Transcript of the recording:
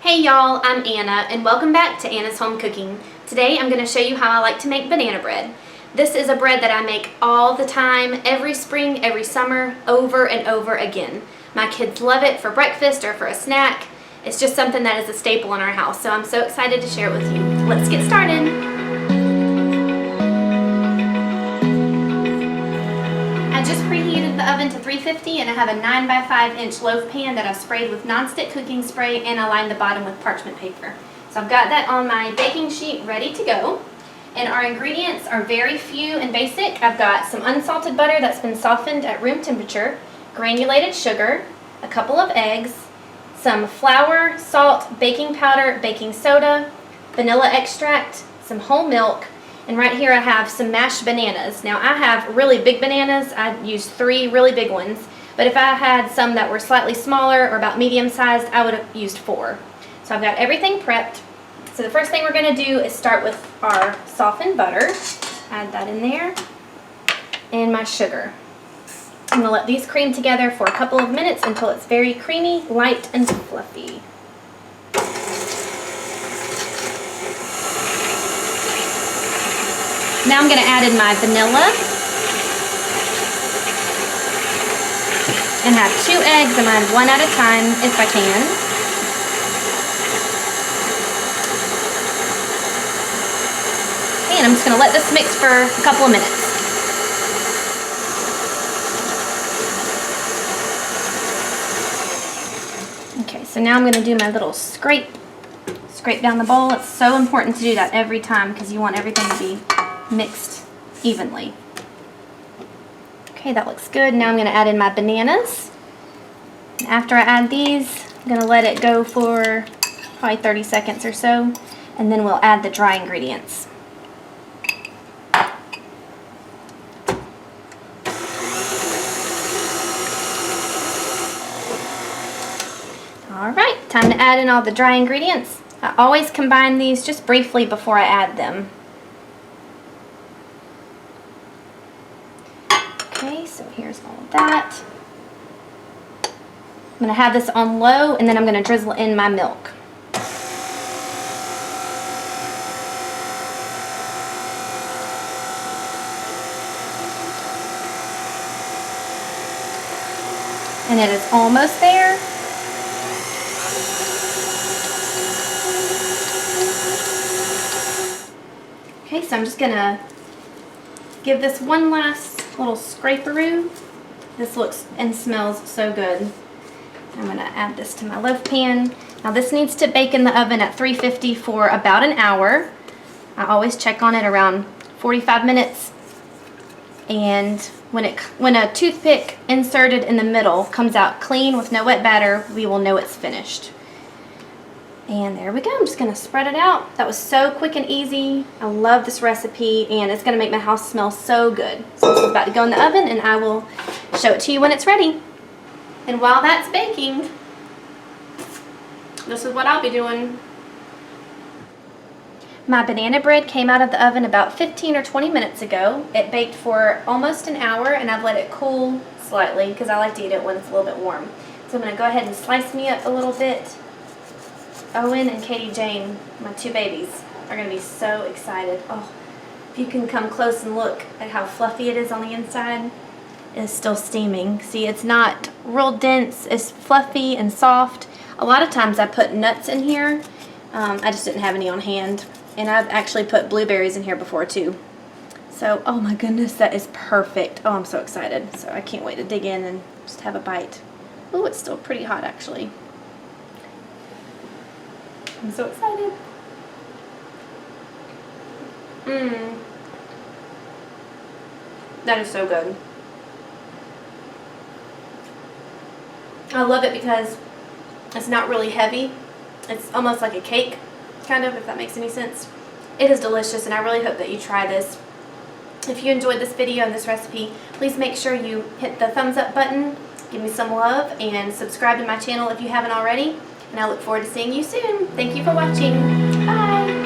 Hey y'all, I'm Anna and welcome back to Anna's Home Cooking. Today I'm going to show you how I like to make banana bread. This is a bread that I make all the time, every spring, every summer, over and over again. My kids love it for breakfast or for a snack. It's just something that is a staple in our house, so I'm so excited to share it with you. Let's get started. I just preheated the oven to 350 and I have a 9x5 inch loaf pan that I sprayed with nonstick cooking spray and I lined the bottom with parchment paper. So I've got that on my baking sheet ready to go. And our ingredients are very few and basic. I've got some unsalted butter that's been softened at room temperature, granulated sugar, a couple of eggs, some flour, salt, baking powder, baking soda, vanilla extract, some whole milk, and right here I have some mashed bananas. Now I have really big bananas. I used 3 really big ones, but if I had some that were slightly smaller or about medium sized, I would have used 4. So I've got everything prepped. So the first thing we're going to do is start with our softened butter. Add that in there, and my sugar. I'm going to let these cream together for a couple of minutes until it's very creamy, light, and fluffy. Now I'm going to add in my vanilla and have 2 eggs. I'm going to add 1 at a time if I can. Okay, and I'm just going to let this mix for a couple of minutes. Okay, so now I'm going to do my little scrape down the bowl. It's so important to do that every time because you want everything to be mixed evenly. Okay, that looks good. Now I'm going to add in my bananas. And after I add these, I'm going to let it go for probably 30 seconds or so, and then we'll add the dry ingredients. Alright, time to add in all the dry ingredients. I always combine these just briefly before I add them. Okay, so here's all of that. I'm going to have this on low, and then I'm going to drizzle in my milk. And it is almost there. Okay, so I'm just going to give this one last little scraperoo. This looks and smells so good. I'm going to add this to my loaf pan. Now this needs to bake in the oven at 350 for about an hour. I always check on it around 45 minutes. And when a toothpick inserted in the middle comes out clean with no wet batter, we will know it's finished. And there we go. I'm just going to spread it out. That was so quick and easy. I love this recipe, and it's going to make my house smell so good. So this is about to go in the oven, and I will show it to you when it's ready. And while that's baking, this is what I'll be doing. My banana bread came out of the oven about 15 or 20 minutes ago. It baked for almost an hour, and I've let it cool slightly because I like to eat it when it's a little bit warm. So I'm going to go ahead and slice me up a little bit. Owen and Katie Jane, my 2 babies, are going to be so excited. Oh, if you can come close and look at how fluffy it is on the inside, it's still steaming. See, it's not real dense, it's fluffy and soft. A lot of times I put nuts in here. I just didn't have any on hand. And I've actually put blueberries in here before too. So, oh my goodness, that is perfect. Oh, I'm so excited. So I can't wait to dig in and just have a bite. Oh, it's still pretty hot actually. I'm so excited. That is so good. I love it because it's not really heavy. It's almost like a cake, kind of, if that makes any sense. It is delicious, and I really hope that you try this. If you enjoyed this video and this recipe, please make sure you hit the thumbs up button, give me some love, and subscribe to my channel if you haven't already. And I look forward to seeing you soon. Thank you for watching. Bye.